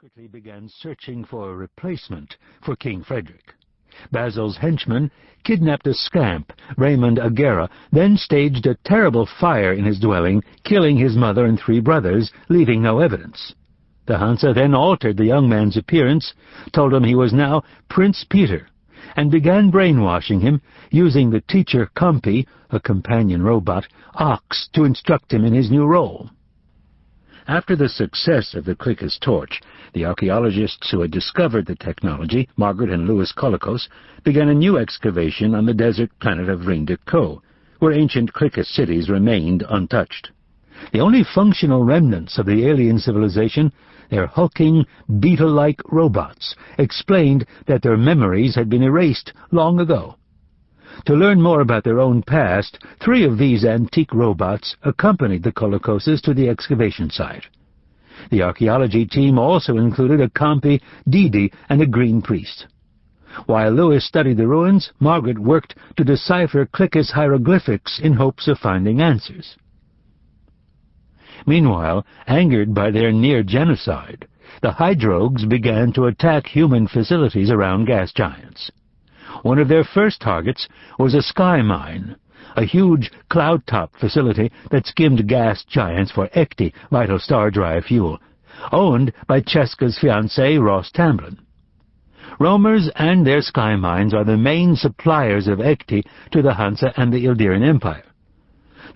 quickly began searching for a replacement for King Frederick. Basil's henchmen kidnapped a scamp, Raymond Agera, then staged a terrible fire in his dwelling, killing his mother and 3 brothers, leaving no evidence. The Hansa then altered the young man's appearance, told him he was now Prince Peter, and began brainwashing him, using the teacher Compi, a companion robot, Ox, to instruct him in his new role. After the success of the Clickus torch, the archaeologists who had discovered the technology, Margaret and Louis Colicos, began a new excavation on the desert planet of Ring de Co, where ancient Clickus cities remained untouched. The only functional remnants of the alien civilization, their hulking, beetle-like robots, explained that their memories had been erased long ago. To learn more about their own past, 3 of these antique robots accompanied the Colicoses to the excavation site. The archaeology team also included a Compi, Didi, and a green priest. While Louis studied the ruins, Margaret worked to decipher Clickus hieroglyphics in hopes of finding answers. Meanwhile, angered by their near-genocide, the Hydrogues began to attack human facilities around gas giants. One of their first targets was a sky mine, a huge cloud-top facility that skimmed gas giants for Ecti, vital star drive fuel, owned by Cheska's fiancé, Ross Tamblyn. Roamers and their sky mines are the main suppliers of Ecti to the Hansa and the Ildiran Empire.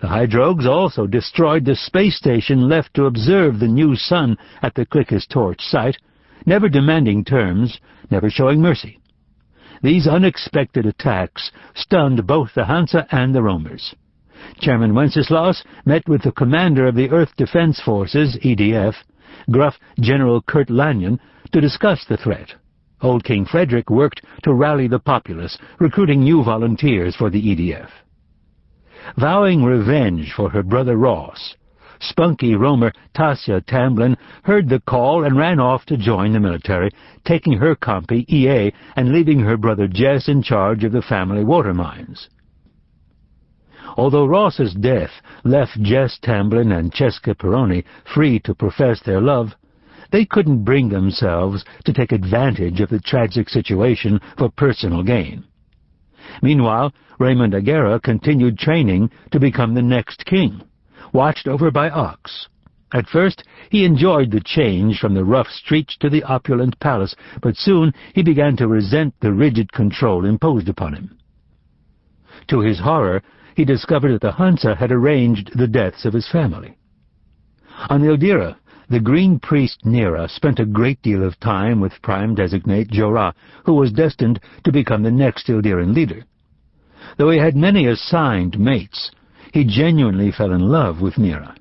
The Hydrogues also destroyed the space station left to observe the new sun at the Clickus torch site, never demanding terms, never showing mercy. These unexpected attacks stunned both the Hansa and the Roamers. Chairman Wenceslaus met with the commander of the Earth Defense Forces, EDF, Gruff General Kurt Lanyon, to discuss the threat. Old King Frederick worked to rally the populace, recruiting new volunteers for the EDF. Vowing revenge for her brother Ross, spunky roamer Tasia Tamblyn heard the call and ran off to join the military, taking her Compi, EA, and leaving her brother Jess in charge of the family water mines. Although Ross's death left Jess Tamblyn and Cheska Peroni free to profess their love, they couldn't bring themselves to take advantage of the tragic situation for personal gain. Meanwhile, Raymond Agera continued training to become the next king, watched over by Ox. At first, he enjoyed the change from the rough streets to the opulent palace, but soon he began to resent the rigid control imposed upon him. To his horror, he discovered that the Hansa had arranged the deaths of his family. On Ildira, the green priest Nera spent a great deal of time with Prime Designate Jorah, who was destined to become the next Ildiran leader. Though he had many assigned mates, he genuinely fell in love with Nera.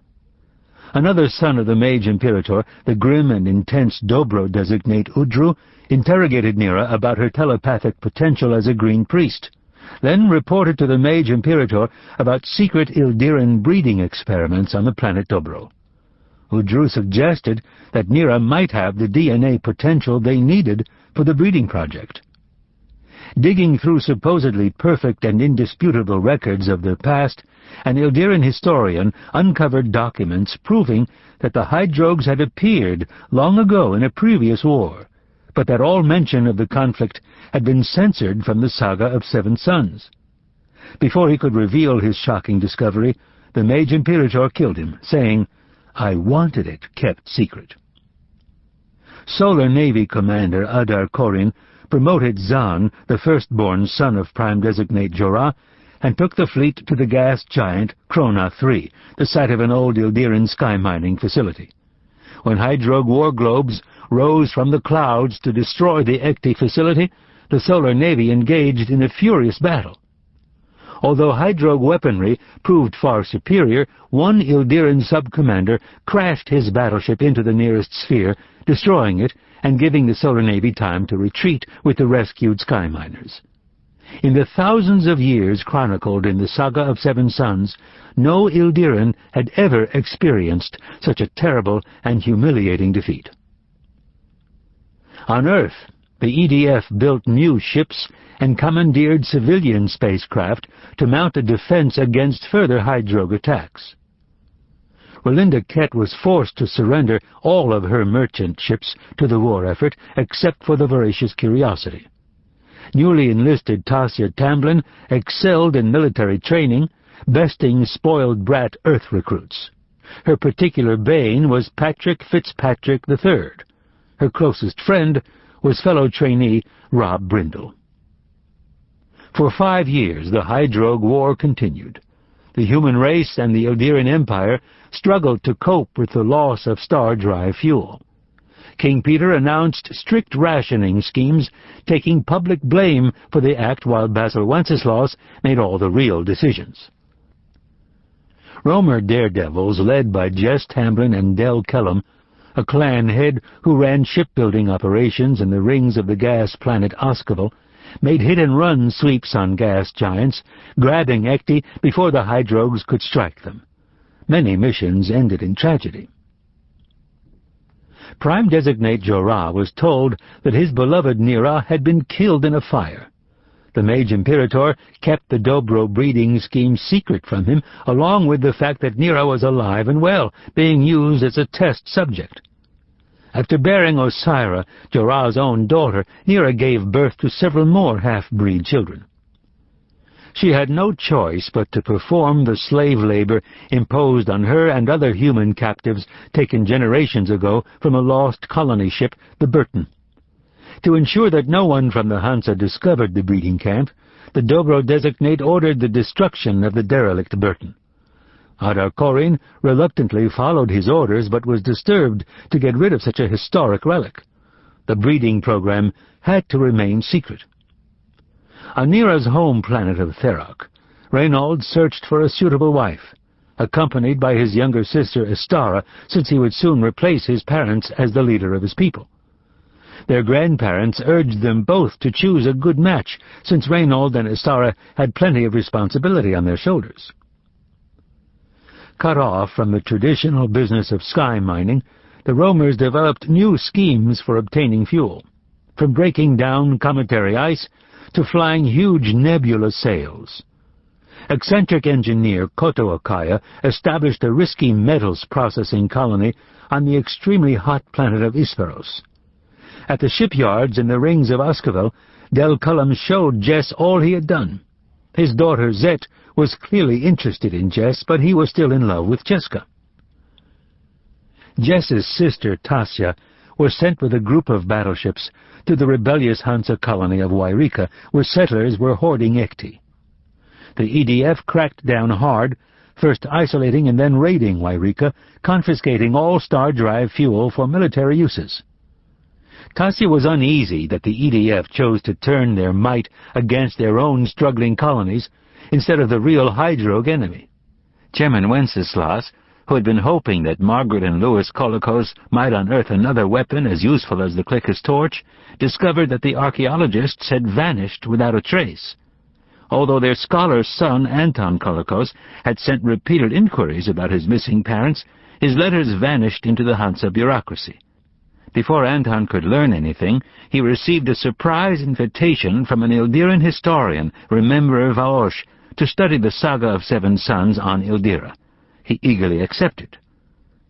Another son of the Mage-Imperator, the grim and intense Dobro designate Udru, interrogated Nera about her telepathic potential as a green priest, then reported to the Mage-Imperator about secret Ildiran breeding experiments on the planet Dobro. Udru suggested that Nera might have the DNA potential they needed for the breeding project. Digging through supposedly perfect and indisputable records of the past, an Ildiran historian uncovered documents proving that the Hydrogues had appeared long ago in a previous war, but that all mention of the conflict had been censored from the Saga of 7 Sons. Before he could reveal his shocking discovery, the Mage-Imperator killed him, saying, "I wanted it kept secret." Solar Navy Commander Adar Korin promoted Zahn, the firstborn son of Prime Designate Jorah, and took the fleet to the gas giant Krona III, the site of an old Ildiran sky mining facility. When Hydrogue war globes rose from the clouds to destroy the Ecti facility, the Solar Navy engaged in a furious battle. Although Hydrogue weaponry proved far superior, one Ildiran sub-commander crashed his battleship into the nearest sphere, destroying it and giving the Solar Navy time to retreat with the rescued sky miners. In the thousands of years chronicled in the Saga of 7 Sons, no Ildiran had ever experienced such a terrible and humiliating defeat. On Earth, the EDF built new ships and commandeered civilian spacecraft to mount a defense against further Hydrogue attacks. Relinda Kett was forced to surrender all of her merchant ships to the war effort except for the voracious Curiosity. Newly enlisted Tasia Tamblyn excelled in military training, besting spoiled brat Earth recruits. Her particular bane was Patrick Fitzpatrick III. Her closest friend was fellow trainee Rob Brindle. For 5 years the Hydrogue War continued. The human race and the Ildiran Empire struggled to cope with the loss of star drive fuel. King Peter announced strict rationing schemes, taking public blame for the act while Basil Wenceslaus made all the real decisions. Romer daredevils led by Jess Tamblyn and Del Kellum, a clan head who ran shipbuilding operations in the rings of the gas planet Oscavel, made hit-and-run sweeps on gas giants, grabbing Ekti before the Hydrogues could strike them. Many missions ended in tragedy. Prime Designate Jorah was told that his beloved Nira had been killed in a fire. The Mage-Imperator kept the Dobro breeding scheme secret from him, along with the fact that Nira was alive and well, being used as a test subject. After bearing Osira, Jorah's own daughter, Nira gave birth to several more half-breed children. She had no choice but to perform the slave labor imposed on her and other human captives taken generations ago from a lost colony ship, the Burton. To ensure that no one from the Hansa discovered the breeding camp, the Dobro designate ordered the destruction of the derelict Burton. Adar Corin reluctantly followed his orders but was disturbed to get rid of such a historic relic. The breeding program had to remain secret. On Nira's home planet of Therak, Reynold searched for a suitable wife, accompanied by his younger sister Estara, since he would soon replace his parents as the leader of his people. Their grandparents urged them both to choose a good match, since Reynold and Estara had plenty of responsibility on their shoulders. Cut off from the traditional business of sky mining, the Romers developed new schemes for obtaining fuel, from breaking down cometary ice to flying huge nebula sails. Eccentric engineer Koto Akaya established a risky metals processing colony on the extremely hot planet of Isperos. At the shipyards in the rings of Oscavel, Del Cullum showed Jess all he had done. His daughter Zet was clearly interested in Jess, but he was still in love with Cheska. Jess's sister Tasia was sent with a group of battleships to the rebellious Hansa colony of Wairika, where settlers were hoarding Ekti. The EDF cracked down hard, first isolating and then raiding Wairika, confiscating all star drive fuel for military uses. Tasia was uneasy that the EDF chose to turn their might against their own struggling colonies instead of the real Hydrogue enemy. Chairman Wenceslas, who had been hoping that Margaret and Louis Colicos might unearth another weapon as useful as the Clicker's torch, discovered that the archaeologists had vanished without a trace. Although their scholar's son, Anton Colicos, had sent repeated inquiries about his missing parents, his letters vanished into the Hansa bureaucracy. Before Anton could learn anything, he received a surprise invitation from an Ildiran historian, Rememberer Vaosh, to study the saga of 7 sons on Ildira. He eagerly accepted.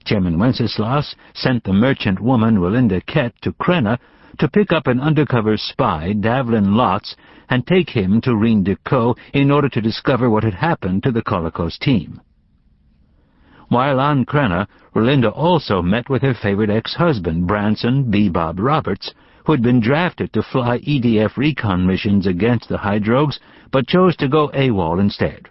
Chairman Wenceslas sent the merchant woman Relinda Kett to Krenna to pick up an undercover spy, Davlin Lotz, and take him to Reen de Co in order to discover what had happened to the Colicos team. While on Krenna, Relinda also met with her favorite ex-husband, Branson B. Bob Roberts, who had been drafted to fly EDF recon missions against the Hydrogues, but chose to go AWOL instead.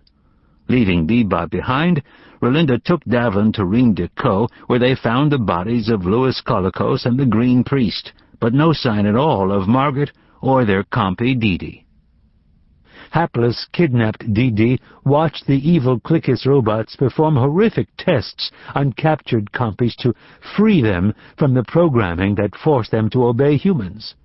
Leaving B. Bob behind, Relinda took Davlin to Reen de Co, where they found the bodies of Louis Colicos and the Green Priest, but no sign at all of Margaret or their compy Didi. Hapless, kidnapped Didi watched the evil Clickis robots perform horrific tests on captured compies to free them from the programming that forced them to obey humans.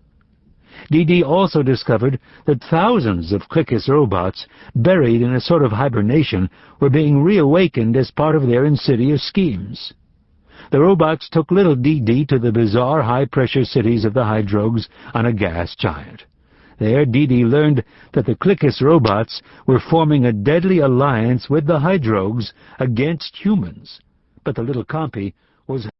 Didi also discovered that thousands of Clickis robots, buried in a sort of hibernation, were being reawakened as part of their insidious schemes. The robots took little Didi to the bizarre high-pressure cities of the Hydrogues on a gas giant. There, Didi learned that the Clickis robots were forming a deadly alliance with the Hydrogues against humans, but the little compy was